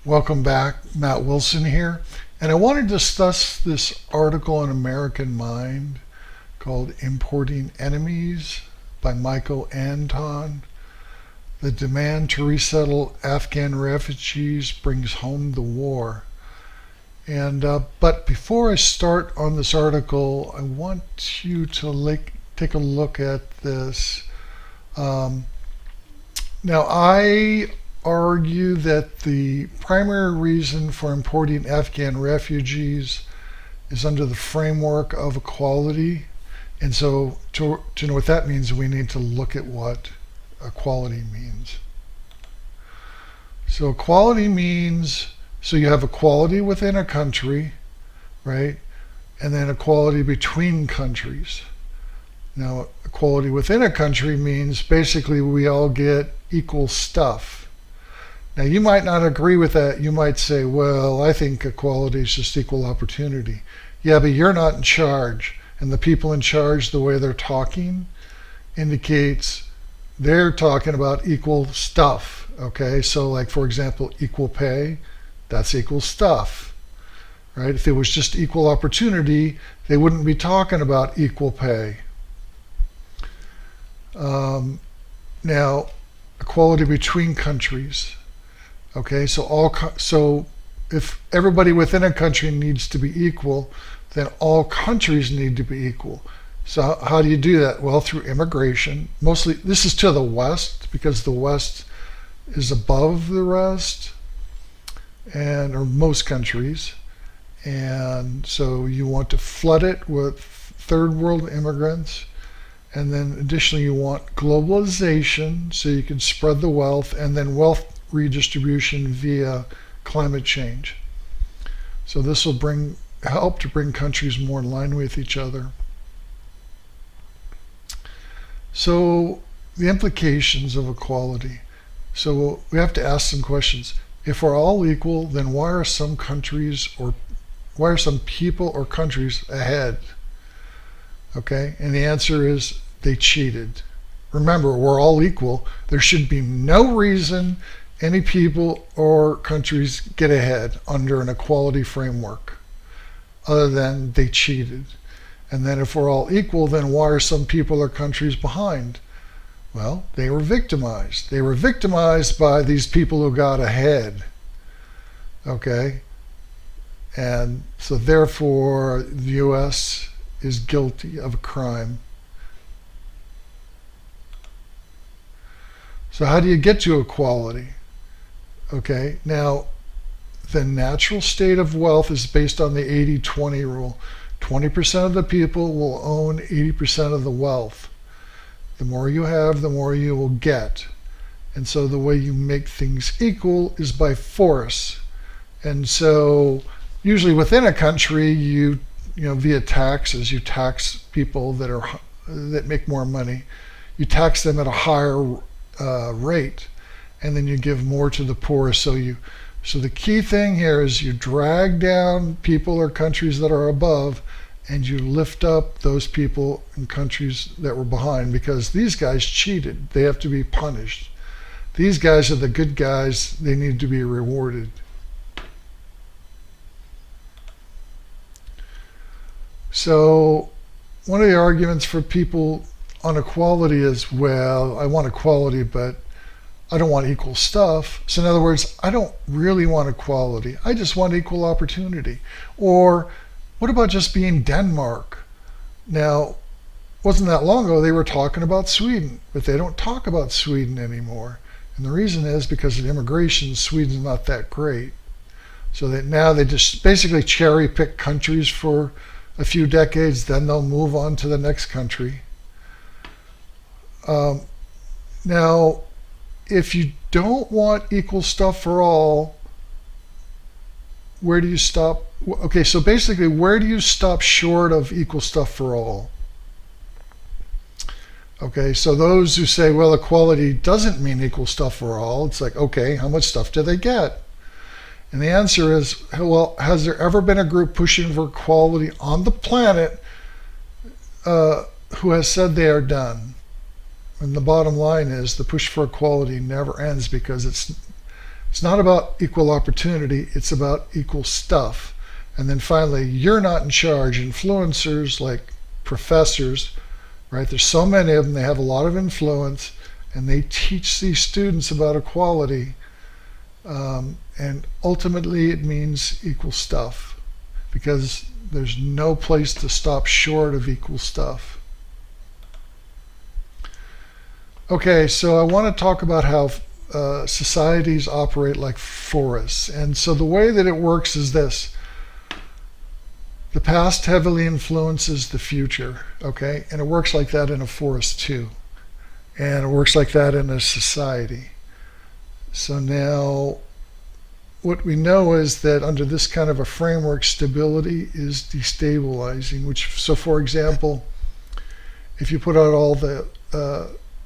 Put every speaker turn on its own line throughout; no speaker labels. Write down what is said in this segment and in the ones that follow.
Welcome back. Matt Wilson here. And I want to discuss this article in American Mind called Importing Enemies by Michael Anton. The demand to resettle Afghan refugees brings home the war. But before I start on this article, I want you to take a look at this. Um, Now, I argue that the primary reason for importing Afghan refugees is under the framework of equality. And so, to know what that means, we need to look at what equality means. So, equality means so you have equality within a country, right? And then equality between countries. Now, equality within a country means basically we all get equal stuff. Now, you might not agree with that. You might say, well, I think equality is just equal opportunity. Yeah, but you're not in charge. And the people in charge, the way they're talking, indicates they're talking about equal stuff. Okay, so like, for example, equal pay, that's equal stuff, right? If it was just equal opportunity, they wouldn't be talking about equal pay. Now, equality between countries. Okay, so if everybody within a country needs to be equal, then all countries need to be equal. So how do you do that? Well, through immigration. Mostly, this is to the West because the West is above the rest, and or most countries, and so you want to flood it with third world immigrants. And then additionally, you want globalization so you can spread the wealth, and then wealth redistribution via climate change. So this will help to bring countries more in line with each other. So the implications of equality. So we have to ask some questions. If we're all equal, then why are some people or countries ahead? Okay, and the answer is they cheated. Remember, we're all equal. There should be no reason any people or countries get ahead under an equality framework other than they cheated. And then if we're all equal, then why are some people or countries behind? Well, they were victimized. They were victimized by these people who got ahead. Okay? And so therefore, the U.S. is guilty of a crime. So how do you get to equality? Okay, now the natural state of wealth is based on the 80-20 rule. 20% of the people will own 80% of the wealth. The more you have, the more you will get. And so the way you make things equal is by force. And so usually within a country, via taxes, you tax people that make more money. You tax them at a higher rate, and then you give more to the poor. So the key thing here is you drag down people or countries that are above, and you lift up those people and countries that were behind, because these guys cheated. They have to be punished. These guys are the good guys. They need to be rewarded. So one of the arguments for people on equality is, well, I want equality, but I don't want equal stuff. So in other words, I don't really want equality. I just want equal opportunity. Or what about just being Denmark? Now, wasn't that long ago they were talking about Sweden, but they don't talk about Sweden anymore. And the reason is because of immigration, Sweden's not that great. So that now they just basically cherry pick countries for a few decades, then they'll move on to the next country. Now, if you don't want equal stuff for all, where do you stop? Okay, so basically, where do you stop short of equal stuff for all? Okay, so those who say, well, equality doesn't mean equal stuff for all, it's like, okay, how much stuff do they get? And the answer is, well, has there ever been a group pushing for equality on the planet who has said they are done? And the bottom line is the push for equality never ends because it's It's not about equal opportunity, it's about equal stuff. And then finally, you're not in charge. Influencers like professors, right? There's so many of them, they have a lot of influence, and they teach these students about equality. And ultimately, it means equal stuff because there's no place to stop short of equal stuff. Okay, so I want to talk about how societies operate like forests. And so the way that it works is this. The past heavily influences the future, okay? And it works like that in a forest too. And it works like that in a society. So now what we know is that under this kind of a framework, stability is destabilizing, so for example, if you put out all the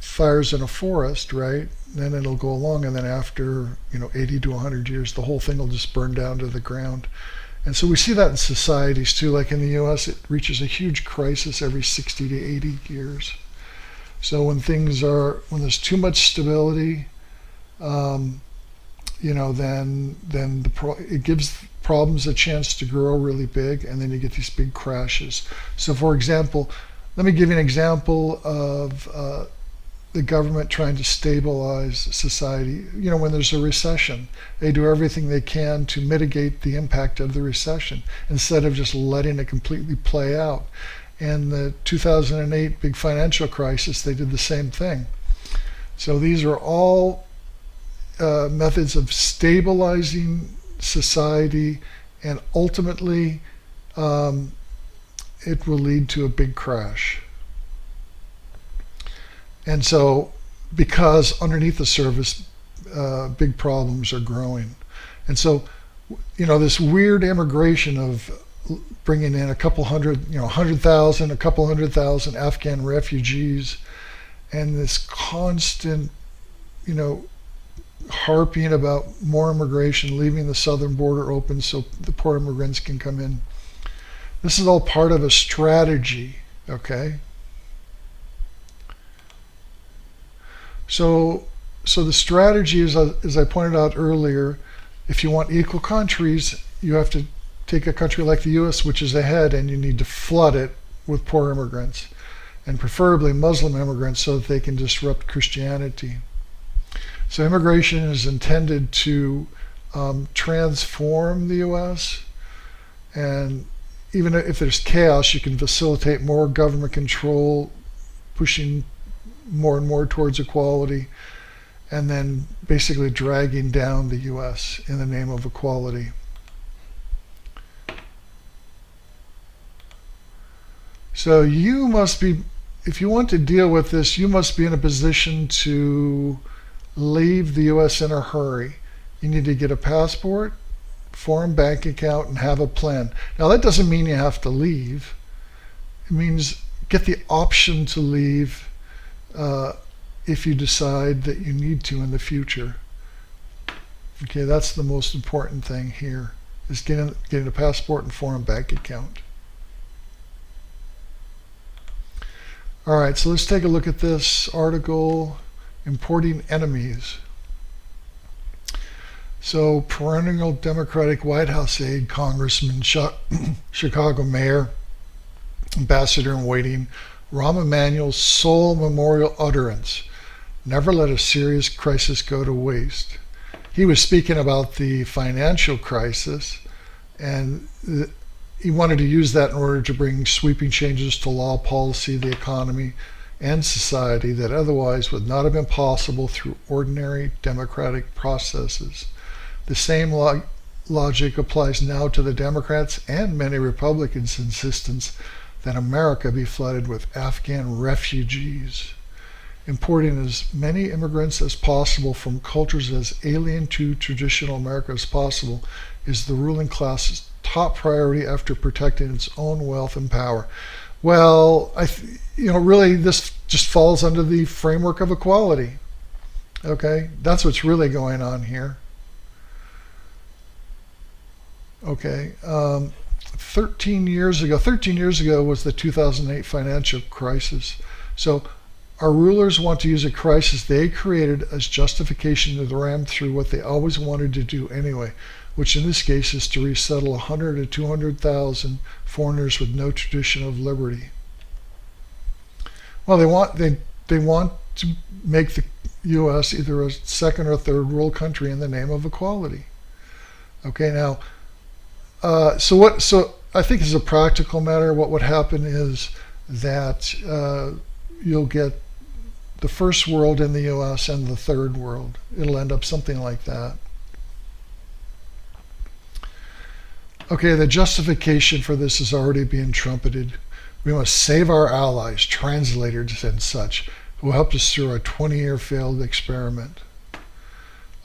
fires in a forest, right, then it'll go along, and then after 80 to 100 years, the whole thing will just burn down to the ground. And so we see that in societies too. Like in the US, it reaches a huge crisis every 60 to 80 years. So when there's too much stability, then it gives problems a chance to grow really big, and then you get these big crashes. So for example, let me give you an example of the government trying to stabilize society. When there's a recession, they do everything they can to mitigate the impact of the recession instead of just letting it completely play out. In the 2008 big financial crisis, they did the same thing. So these are all methods of stabilizing society, and ultimately it will lead to a big crash. And so, because underneath the surface, big problems are growing. And so, this weird immigration of bringing in a couple hundred, 100,000, a couple 100,000 Afghan refugees, and this constant, harping about more immigration, leaving the southern border open so the poor immigrants can come in. This is all part of a strategy, okay? So the strategy is, as I pointed out earlier, if you want equal countries, you have to take a country like the US, which is ahead, and you need to flood it with poor immigrants, and preferably Muslim immigrants, so that they can disrupt Christianity. So immigration is intended to transform the US, and even if there's chaos, you can facilitate more government control, pushing more and more towards equality, and then basically dragging down the US in the name of equality. So you must be, if you want to deal with this, you must be in a position to leave the US in a hurry. You need to get a passport, foreign bank account, and have a plan. Now that doesn't mean you have to leave. It means get the option to leave if you decide that you need to in the future. Okay, that's the most important thing here, is getting a passport and foreign bank account. All right, so let's take a look at this article, Importing Enemies. So perennial Democratic White House aide, Congressman, Chicago Mayor, Ambassador in Waiting, Rahm Emanuel's sole memorial utterance: never let a serious crisis go to waste. He was speaking about the financial crisis, and he wanted to use that in order to bring sweeping changes to law, policy, the economy, and society that otherwise would not have been possible through ordinary democratic processes. The same logic applies now to the Democrats and many Republicans' insistence that America be flooded with Afghan refugees. Importing as many immigrants as possible from cultures as alien to traditional America as possible is the ruling class's top priority after protecting its own wealth and power. Well, really this just falls under the framework of equality. Okay, that's what's really going on here. Okay, 13 years ago was the 2008 financial crisis. So Our rulers want to use a crisis they created as justification to ram through what they always wanted to do anyway, which in this case is to resettle 100 to 200,000 foreigners with no tradition of liberty. Well, they want to make the U.S. either a second or third world country in the name of equality. Okay, now, so I think as a practical matter, what would happen is that you'll get the first world in the U.S. and the third world. It'll end up something like that. Okay, the justification for this is already being trumpeted. We must save our allies, translators and such, who helped us through a 20-year failed experiment.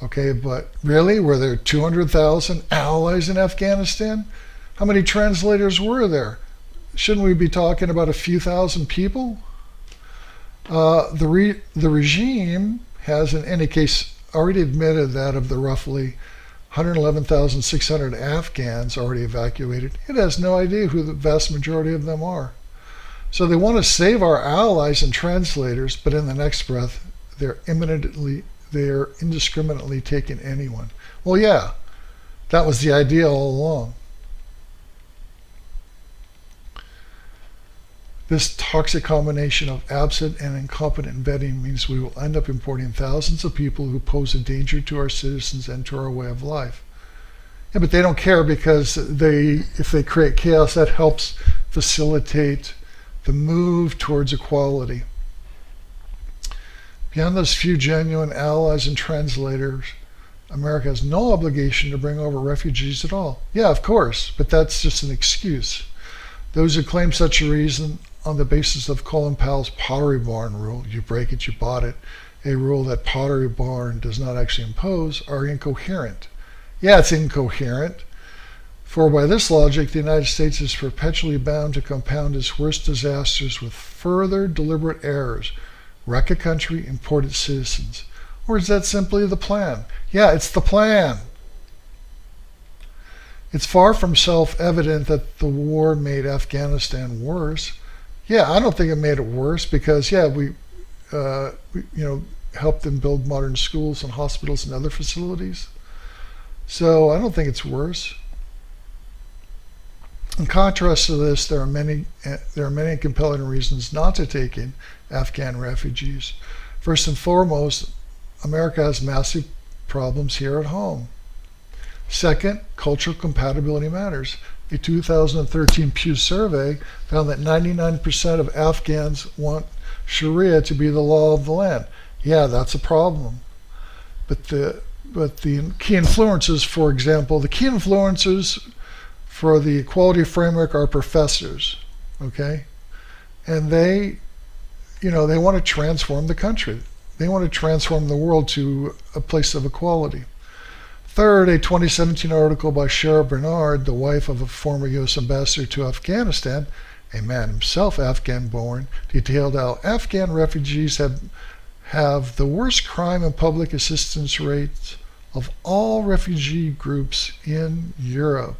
Okay, but really, were there 200,000 allies in Afghanistan? How many translators were there? Shouldn't we be talking about a few thousand people? The regime has, in any case, already admitted that of the roughly 111,600 Afghans already evacuated, it has no idea who the vast majority of them are. So they want to save our allies and translators, but in the next breath, they're indiscriminately taking anyone. Well, yeah, that was the idea all along. This toxic combination of absent and incompetent vetting means we will end up importing thousands of people who pose a danger to our citizens and to our way of life. Yeah, but they don't care because if they create chaos, that helps facilitate the move towards equality. Beyond those few genuine allies and translators, America has no obligation to bring over refugees at all. Yeah, of course, but that's just an excuse. Those who claim such a reason on the basis of Colin Powell's Pottery Barn rule, you break it, you bought it, a rule that Pottery Barn does not actually impose, are incoherent. Yeah, it's incoherent. For by this logic, the United States is perpetually bound to compound its worst disasters with further deliberate errors, wreck a country, import its citizens. Or is that simply the plan? Yeah, it's the plan. It's far from self-evident that the war made Afghanistan worse. Yeah, I don't think it made it worse because, yeah, we helped them build modern schools and hospitals and other facilities. So I don't think it's worse. In contrast to this, there are many compelling reasons not to take in Afghan refugees. First and foremost, America has massive problems here at home. Second, cultural compatibility matters. A 2013 Pew survey found that 99% of Afghans want Sharia to be the law of the land. Yeah, that's a problem. But the key influencers, for example, the key influencers for the equality framework are professors, okay? And they want to transform the country. They want to transform the world to a place of equality. Third, a 2017 article by Cheryl Bernard, the wife of a former U.S. ambassador to Afghanistan, a man himself Afghan-born, detailed how Afghan refugees have the worst crime and public assistance rates of all refugee groups in Europe.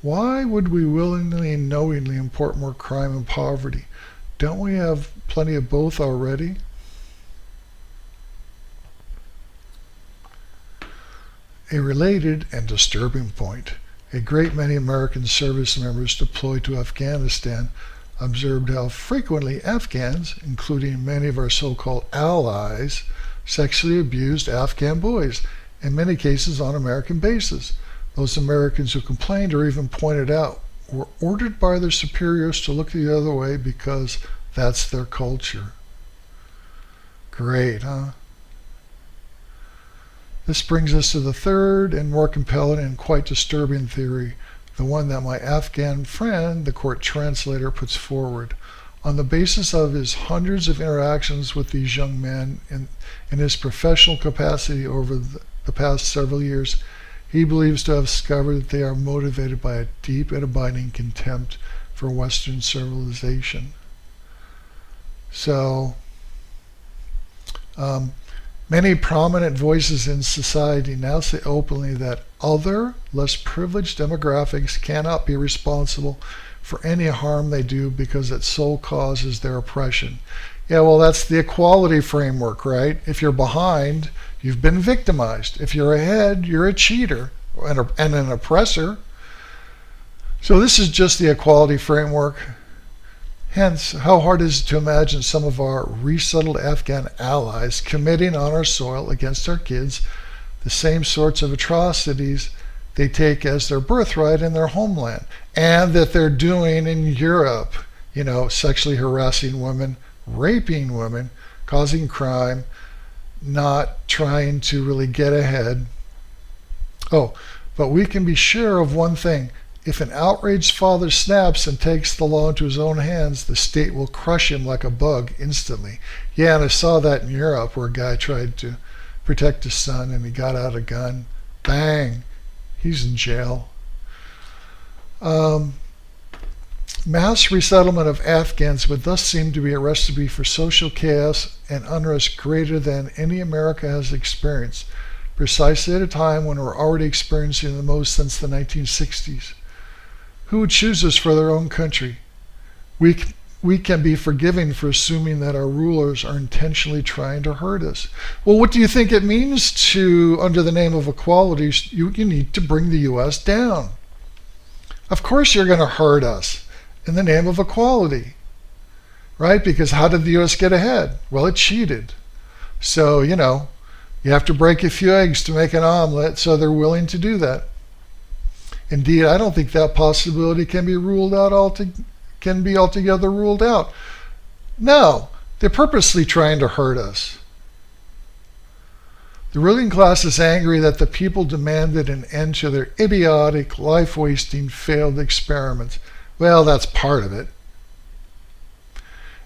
Why would we willingly and knowingly import more crime and poverty? Don't we have plenty of both already? A related and disturbing point. A great many American service members deployed to Afghanistan observed how frequently Afghans, including many of our so-called allies, sexually abused Afghan boys, in many cases on American bases. Those Americans who complained or even pointed out were ordered by their superiors to look the other way because that's their culture. Great, huh? This brings us to the third and more compelling and quite disturbing theory, the one that my Afghan friend, the court translator, puts forward. On the basis of his hundreds of interactions with these young men in his professional capacity over the past several years, he believes to have discovered that they are motivated by a deep and abiding contempt for Western civilization. So, many prominent voices in society now say openly that other, less privileged demographics cannot be responsible for any harm they do because its sole cause is their oppression. Yeah, well, that's the equality framework, right? If you're behind, you've been victimized. If you're ahead, you're a cheater and an oppressor. So this is just the equality framework. Hence, how hard is it to imagine some of our resettled Afghan allies committing on our soil against our kids the same sorts of atrocities they take as their birthright in their homeland, and that they're doing in Europe, sexually harassing women, raping women, causing crime, not trying to really get ahead. Oh, but we can be sure of one thing. If an outraged father snaps and takes the law into his own hands, the state will crush him like a bug instantly. Yeah, and I saw that in Europe where a guy tried to protect his son and he got out a gun. Bang! He's in jail. Mass resettlement of Afghans would thus seem to be a recipe for social chaos and unrest greater than any America has experienced, precisely at a time when we're already experiencing the most since the 1960s. Who would choose this for their own country? We can be forgiving for assuming that our rulers are intentionally trying to hurt us. Well, what do you think it means to, under the name of equality, you need to bring the U.S. down? Of course you're going to hurt us in the name of equality, right? Because how did the U.S. get ahead? Well, it cheated. So, you have to break a few eggs to make an omelet, so they're willing to do that. Indeed, I don't think that possibility can be altogether ruled out. No, they're purposely trying to hurt us. The ruling class is angry that the people demanded an end to their idiotic, life-wasting, failed experiments. Well, that's part of it.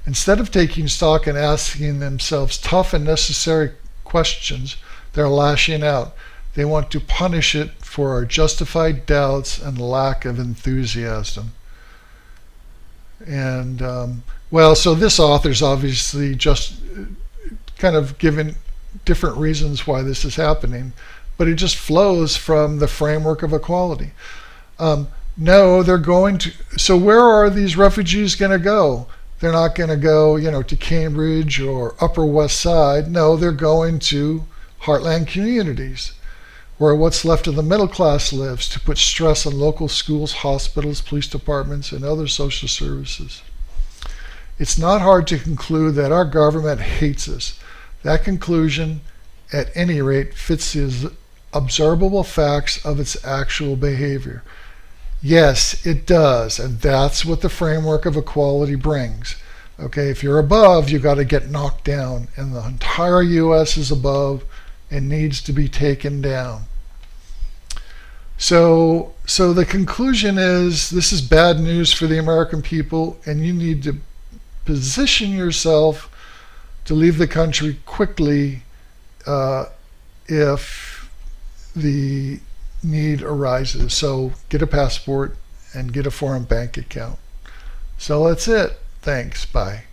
Instead of taking stock and asking themselves tough and necessary questions, they're lashing out. They want to punish it for our justified doubts and lack of enthusiasm. And, so this author's obviously just kind of given different reasons why this is happening, but it just flows from the framework of equality. No, they're going to, so where are these refugees going to go? They're not going to go, to Cambridge or Upper West Side. No, they're going to heartland communities, where what's left of the middle class lives, to put stress on local schools, hospitals, police departments, and other social services. It's not hard to conclude that our government hates us. That conclusion, at any rate, fits the observable facts of its actual behavior. Yes, it does, and that's what the framework of equality brings. Okay, if you're above, you got to get knocked down, and the entire U.S. is above and needs to be taken down. So the conclusion is this is bad news for the American people, and you need to position yourself to leave the country quickly if the need arises. So get a passport and get a foreign bank account. So that's it. Thanks. Bye.